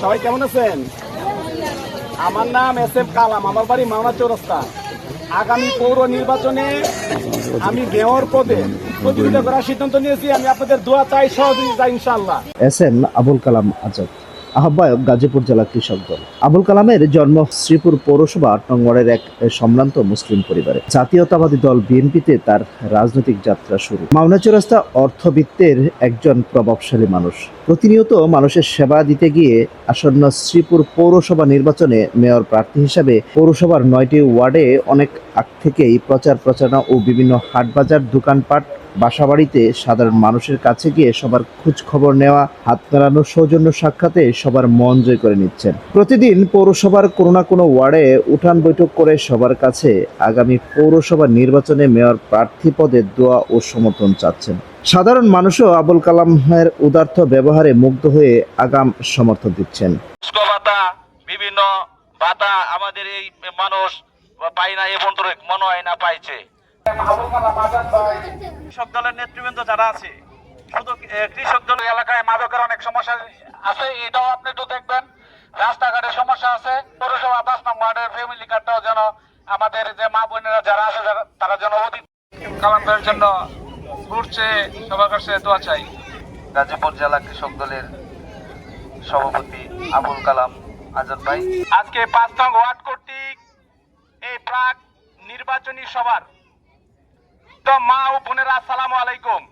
সবাই কেমন আছেন? আমার নাম এস এম কালাম, আমার বাড়ি মাওনা চৌরাস্তা। আগামী পৌর নির্বাচনে আমি মেয়র পদে প্রতিযোগিতা করার সিদ্ধান্ত নিয়েছি। আমি আপনাদের দোয়া চাই, সহযোগিতা ইনশাআল্লাহ। এস এম আবুল কালাম আজাদ, আহ্বায়ক, গাজীপুর জেলা কৃষক দল। আবুল কালামের জন্ম শ্রীপুর পৌরসভা ৮ নং ওয়ার্ডের এক সম্ভ্রান্ত মুসলিম পরিবারে। জাতীয়তাবাদী দল বিএনপিতে তার রাজনৈতিক যাত্রা শুরু। মাওনা চৌরাস্তা অর্থবিত্তের একজন প্রভাবশালী মানুষ। প্রতিনিয়ত মানুষের সেবা দিতে গিয়ে আসন্ন শ্রীপুর পৌরসভা নির্বাচনে মেয়র প্রার্থী হিসাবে পৌরসভার ৯টি ওয়ার্ডে অনেক আগ থেকেই প্রচার প্রচারণা ও বিভিন্ন হাটবাজার, দোকানপাট, বাসাবাড়িতে সাধারণ মানুষের কাছে গিয়ে সবার খোঁজ খবর নেওয়া, হাত নাড়ানো, সৌজন্য সাক্ষাতে সবার মন জয় করে নিচ্ছেন। প্রতিদিন পৌরসভার কোনো না কোনো ওয়ার্ডে উঠান বৈঠক করে সবার কাছে আগামী পৌরসভা নির্বাচনে মেয়র প্রার্থী পদে দোয়া ও সমর্থন চাচ্ছেন। সাধারণ মানুষও আবুল কালামের উদার্ত ব্যবহারে মুগ্ধ হয়ে আগাম সমর্থন দিচ্ছেন। বিভিন্ন ভাতা আমাদের এই মানুষ পাই না, এ পর্যন্ত মনে হয় না পাইছে। কৃষক দলের নেতৃবৃন্দ যারা আছে, শুধু কৃষক দলের এলাকায় মাদকের অনেক সমস্যা আছে, এটাও আপনি একটু দেখবেন। রাস্তাঘাটের সমস্যা আছে। পৌরসভা ৫ নং ওয়ার্ডের ফ্যামিলি কার্ডটাও যেন আমাদের যে মা বোনেরা যারা আছে তারা যেন অধিক কালামের জন্য ঘুরছে, সবার কাছে দোয়া চাই। গাজীপুর জেলা কৃষক দলের সভাপতি আবুল কালাম আজাদ ভাই আজকে ৫ নং ওয়ার্ড কর্তৃক এই প্রাক নির্বাচনী সভার মা ও বোনেরা, আসসালামু আলাইকুম।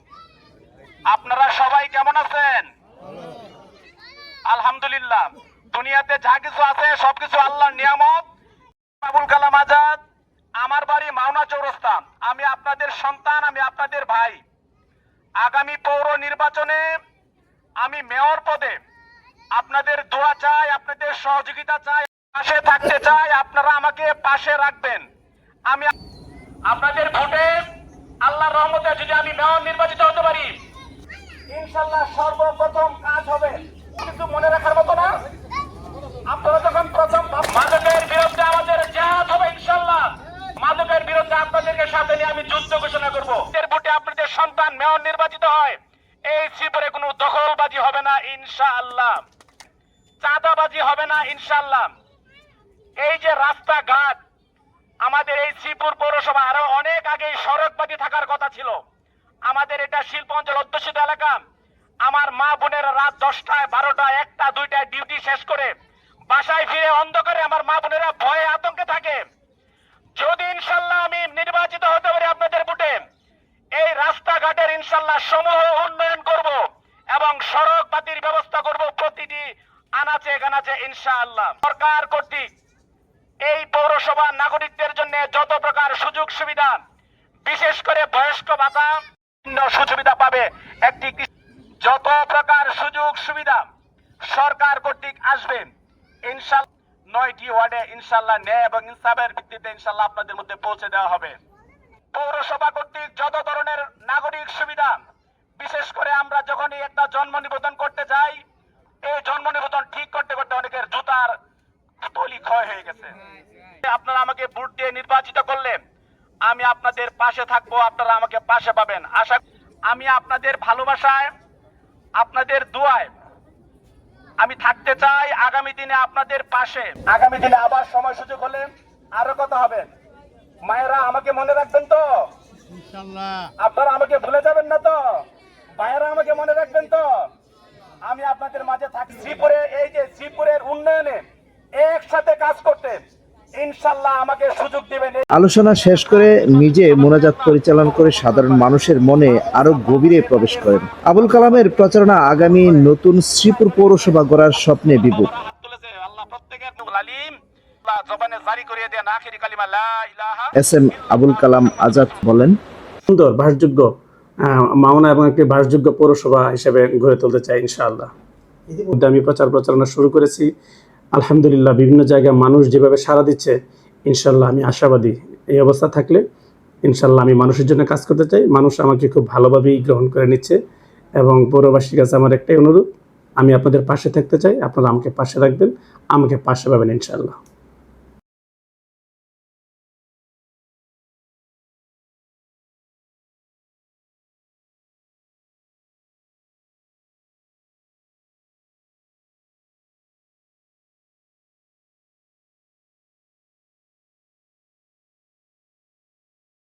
আপনারা সবাই কেমন আছেন? আলহামদুলিল্লাহ। দুনিয়াতে যা কিছু আছে সবকিছু আল্লাহর নিয়ামত। আবুল কালাম আজাদ, আমার বাড়ি মাওনা চৌরাস্তা। আমি আপনাদের সন্তান, আমি আপনাদের ভাই। আগামী পৌর নির্বাচনে আমি মেয়র পদে আপনাদের দোয়া চাই, আপনাদের সহযোগিতা চাই, পাশে থাকতে চাই। আপনারা আমাকে পাশে রাখবেন। আমি আপনাদের ভোটে আল্লাহর রহমতে যদি আমি মেয়র নির্বাচিত হতে পারি, ইনশাআল্লাহ সর্বপ্রথম কাজ হবে কিছু মনে রাখার মতো না, আপনারা যখন প্রথম মাদকের বিরুদ্ধে আমাদের জিহাদ হবে ইনশাআল্লাহ। মাদকের বিরুদ্ধে আপনাদেরকে সাথে নিয়ে আমি যুদ্ধ ঘোষণা করব। এর ভোটে আপনাদের সন্তান মেয়র নির্বাচিত হয়, এই শ্রীপুরে কোনো দখলবাজি হবে না ইনশাআল্লাহ, চাঁদাবাজি হবে না ইনশাআল্লাহ। এই যে রাস্তাঘাট, আমাদের এই শ্রীপুর পৌরসভা আরো অনেক আগে সড়কবাজি থাকার কথা ছিল। আমাদের এটা শিল্প অঞ্চল অধ্যুষিত এলাকা। আমার মা বোনেরা রাত 10টায়, 12টায়, 1টা, 2টায় ডিউটি শেষ করে বাসায় ফিরে অন্ধকারে আমার মা বোনেরা ভয়ে আতঙ্কে থাকে। যদি ইনশাল্লাহ আমি নির্বাচিত হতে পারি আপনাদের ভোটে, এই রাস্তাঘাটের ইনশাল্লাহ সমূহ উন্নয়ন করব এবং সড়ক বাতির ব্যবস্থা করব প্রতিটি আনাচে কানাচে ইনশাআল্লাহ। সরকার কর্তৃক এই পৌরসভা নাগরিকদের জন্য যত প্রকার সুযোগ সুবিধা, বিশেষ করে বয়স্ক ভাতা সুবিধা পাবে, একটি যত প্রকার সুযোগ সুবিধা সরকার কর্তৃক আসবে ইনশাআল্লাহ ৯টি ওয়ার্ডে ইনশাআল্লাহ ন্যায় এবং ইনসাফের ভিত্তিতে ইনশাআল্লাহ আপনাদের মধ্যে পৌঁছে দেওয়া হবে। পৌরসভা কর্তৃক যত ধরনের নাগরিক সুবিধা, বিশেষ করে আমরা যখনই একটা জন্ম নিবন্ধন করতে যাই, এই জন্ম নিবন্ধন ঠিক করতে করতে অনেকের জুতার তলি ক্ষয় হয়ে গেছে। আপনারা আমাকে ভোট দিয়ে নির্বাচিত করলে আমি আপনাদের পাশে থাকবো, আপনারা আমাকে পাশে পাবেন। আশা আমি আপনাদের ভালোবাসায়, আপনাদের দোয়ায় আমি থাকতে চাই আগামী দিনে আপনাদের পাশে। আগামী দিনে আবার সময় সুযোগ হলে আরো কথা হবে। মায়েরা আমাকে মনে রাখবেন তো ইনশাআল্লাহ? আপনারা আমাকে ভুলে যাবেন না তো? ভাইয়েরা আমাকে মনে রাখবেন তো? আমি আপনাদের মাঝে থাকি। শ্রীপুরে এই যে শ্রীপুরের উন্নয়নে একসাথে কাজ করতে ইনশাআল্লাহ আমাকে সুযোগ দিবেন। আলোচনা শেষ করে নিজে মোনাজাত পরিচালনা করে সাধারণ মানুষের মনে আরো গভীরে প্রবেশ করেন। আবুল কালামের প্রচারণা আগামী নতুন শ্রীপুর পৌরসভা গড়ার স্বপ্নে বিভোর। এস এম আবুল কালাম আজাদ বলেন, সুন্দর বাসযোগ্য মাওনা এবং একটি বাসযোগ্য পৌরসভা হিসেবে গড়ে তুলতে চাই ইনশাআল্লাহ। ইতিমধ্যে আমি প্রচারণা শুরু করেছি। আলহামদুলিল্লাহ, বিভিন্ন জায়গায় মানুষ যেভাবে সাড়া দিচ্ছে, ইনশাআল্লাহ আমি আশাবাদী এই অবস্থা থাকলে ইনশাআল্লাহ আমি মানুষের জন্য কাজ করতে চাই। মানুষ আমাকে খুব ভালোভাবেই গ্রহণ করে নিচ্ছে এবং পৌরবাসীর কাছে আমার একটাই অনুরোধ, আমি আপনাদের পাশে থাকতে চাই। আপনারা আমাকে পাশে রাখবেন, আমাকে পাশে পাবেন ইনশাআল্লাহ।